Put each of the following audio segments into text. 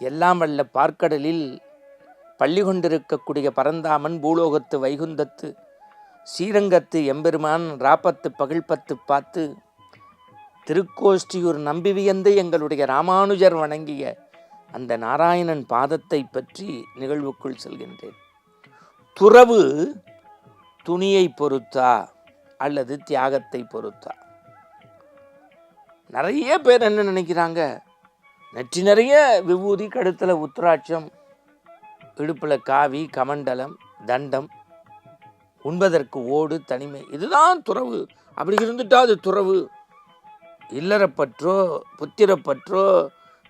எல்லாம் வல்ல பார்க்கடலில் பள்ளி கொண்டிருக்கக்கூடிய பரந்தாமன், பூலோகத்து வைகுந்தத்து ஸ்ரீரங்கத்து எம்பெருமான், ராப்பத்து பகழ்பத்து பார்த்து திருக்கோஷ்டியூர் நம்பி வியந்து எங்களுடைய ராமானுஜர் வணங்கிய அந்த நாராயணன் பாதத்தை பற்றி நிகழ்வுக்குள் செல்கின்றேன். துறவு துணியை பொறுத்தா அல்லது தியாகத்தை பொறுத்தா? நிறைய பேர் என்ன நினைக்கிறாங்க, நெற்றி நிறைய விபூதி, கழுத்தில் உத்ராட்சம், இடுப்பில் காவி, கமண்டலம், தண்டம், உண்பதற்கு ஓடு, தனிமை, இதுதான் துறவு. அப்படி இருந்துட்டா அது துறவு. இல்லறப்பற்றோ புத்திரப்பற்றோ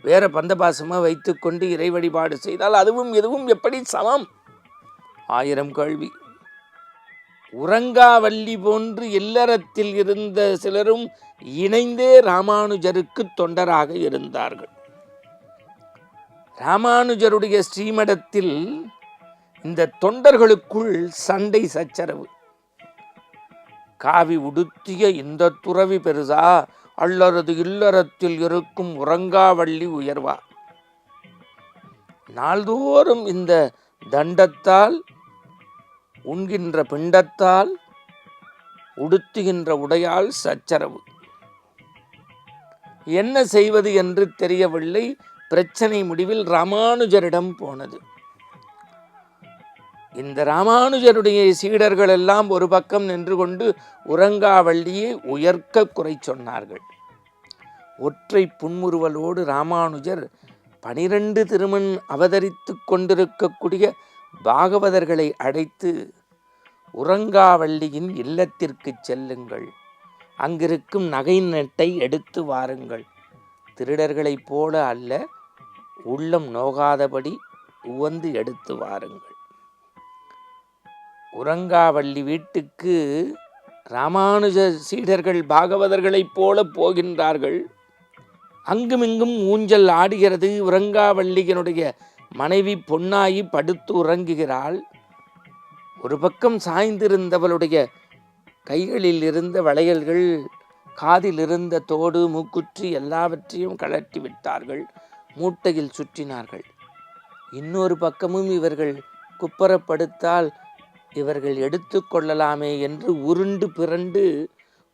வேற பந்தபாசமாக வைத்து கொண்டு இறை வழிபாடு செய்தால் அதுவும் எதுவும் எப்படி சமம்? 1000 கேள்வி. உறங்காவல்லி போன்று இல்லறத்தில் இருந்த சிலரும் இணைந்தே ராமானுஜருக்கு தொண்டராக இருந்தார்கள். ராமானுஜருடைய ஸ்ரீமடத்தில் இந்த தொண்டர்களுக்குள் சண்டை சச்சரவு. காவி உடுத்திய இந்த துறவி பெருசா அல்லது இல்லறத்தில் இருக்கும் உறங்காவள்ளி உயர்வா? நாள்தோறும் இந்த தண்டத்தால், உண்கின்ற பிண்டத்தால், உடுத்துகின்ற உடையால் சச்சரவு. என்ன செய்வது என்று தெரியவில்லை. பிரச்சனை முடிவில் ராமானுஜரிடம் போனது. இந்த ராமானுஜருடைய சீடர்கள் எல்லாம் ஒரு பக்கம் நின்று கொண்டு உறங்காவள்ளியை உயர்க்க குறை சொன்னார்கள். ஒற்றை புன்முறுவலோடு ராமானுஜர் 12 திருமண் அவதரித்து கொண்டிருக்கக்கூடிய பாகவதர்களை அழைத்து, உறங்காவள்ளியின் இல்லத்திற்கு செல்லுங்கள், அங்கிருக்கும் நகை நட்டை எடுத்து வாருங்கள், திருடர்களைப் போல அல்ல, உள்ளம் நோகாதபடி உவந்து எடுத்து வாருங்கள். உறங்காவள்ளி வீட்டுக்கு ராமானுஜ சீடர்கள் பாகவதர்களைப் போல போகின்றார்கள். அங்குமிங்கும் ஊஞ்சல் ஆடுகிறது. உறங்காவள்ளியினுடைய மனைவி பொன்னாயி படுத்து உறங்குகிறாள். ஒரு பக்கம் சாய்ந்திருந்தவளுடைய கைகளில் இருந்த வளையல்கள், காதில் இருந்த தோடு, மூக்குற்றி எல்லாவற்றையும் கழட்டி விட்டார்கள், மூட்டையில் சுற்றினார்கள். இன்னொரு பக்கமும் இவர்கள் குப்பரப்படுத்தால் இவர்கள் எடுத்து கொள்ளலாமே என்று உருண்டு பிறண்டு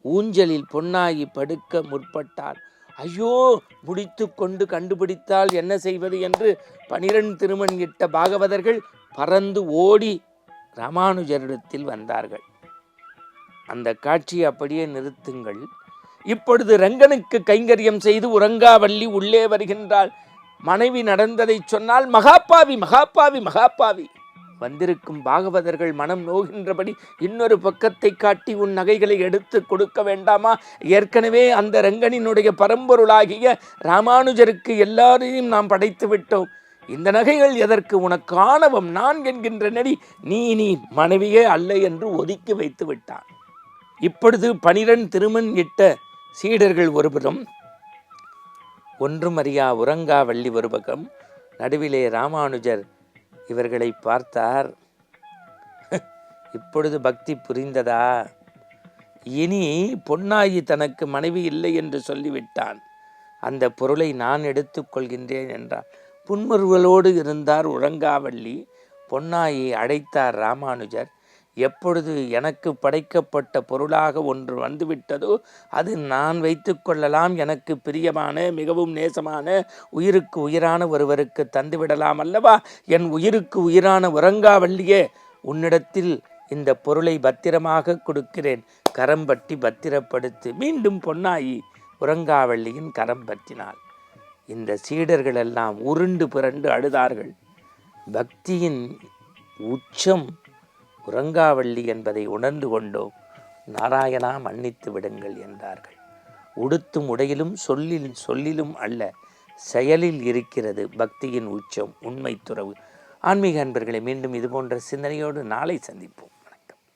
ஊஞ்சலில் பொன்னாகி படுக்க முற்பட்டார். ஐயோ, முடித்து கொண்டு கண்டுபிடித்தால் என்ன செய்வது என்று 12 திருமண் இட்ட பாகவதர்கள் பறந்து ஓடி ராமானுஜரிடத்தில் வந்தார்கள். அந்த காட்சியை அப்படியே நிறுத்துங்கள். இப்பொழுது ரங்கனுக்கு கைங்கரியம் செய்து உறங்காவள்ளி உள்ளே வருகின்றாள். மனைவி நடந்ததை சொன்னால் மகாபாவி மகாபாவி மகாபாவி. வந்திருக்கும் பாகவதர்கள் மனம் நோகின்றபடி இன்னொரு பக்கத்தை காட்டி, உன் நகைகளை எடுத்து கொடுக்க வேண்டாமா? ஏற்கனவே அந்த ரங்கனினுடைய பரம்பொருளாகிய ராமானுஜருக்கு எல்லாரையும் நாம் படைத்து விட்டோம். இந்த நகைகள் எதற்கு? உனக்கு ஆணவம், நான் என்கின்ற நெடி, நீ மனைவியே அல்ல என்று ஒதுக்கி வைத்து விட்டான். இப்பொழுது 12 திருமண் இட்ட சீடர்கள் ஒருபுறம், ஒன்றும் அறியா உறங்காவள்ளி ஒரு பக்கம், நடுவிலே ராமானுஜர் இவர்களை பார்த்தார். இப்பொழுது பக்தி புரிந்ததா? இனி பொன்னாயி தனக்கு மனைவி இல்லை என்று சொல்லிவிட்டான். அந்த பொருளை நான் எடுத்துக்கொள்கின்றேன் என்றார். புன்முறுவலோடு இருந்தார் உறங்காவள்ளி. பொன்னாயை அழைத்தார் ராமானுஜர். எப்பொழுது எனக்கு படைக்கப்பட்ட பொருளாக ஒன்று வந்துவிட்டதோ அது நான் வைத்து கொள்ளலாம், எனக்கு பிரியமான, மிகவும் நேசமான, உயிருக்கு உயிரான ஒருவருக்கு தந்துவிடலாம் அல்லவா? என் உயிருக்கு உயிரான உறங்காவள்ளியே, உன்னிடத்தில் இந்த பொருளை பத்திரமாக கொடுக்கிறேன், கரம் பற்றி பத்திரப்படுத்து. மீண்டும் பொன்னாயி உறங்காவள்ளியின் கரம் பற்றினாள். இந்த சீடர்கள் எல்லாம் உருண்டு பிறண்டு அழுதார்கள். பக்தியின் உச்சம் உறங்காவள்ளி என்பதை உணர்ந்து கொண்டோம். நாராயணா மன்னித்து விடுங்கள் என்றார்கள். உடுத்தும் உடையிலும் சொல்லிலும் அல்ல, செயலில் இருக்கிறது பக்தியின் உச்சம், உண்மை துறவு. ஆன்மீக அன்பர்களை மீண்டும் இதுபோன்ற சிந்தனையோடு நாளை சந்திப்போம்.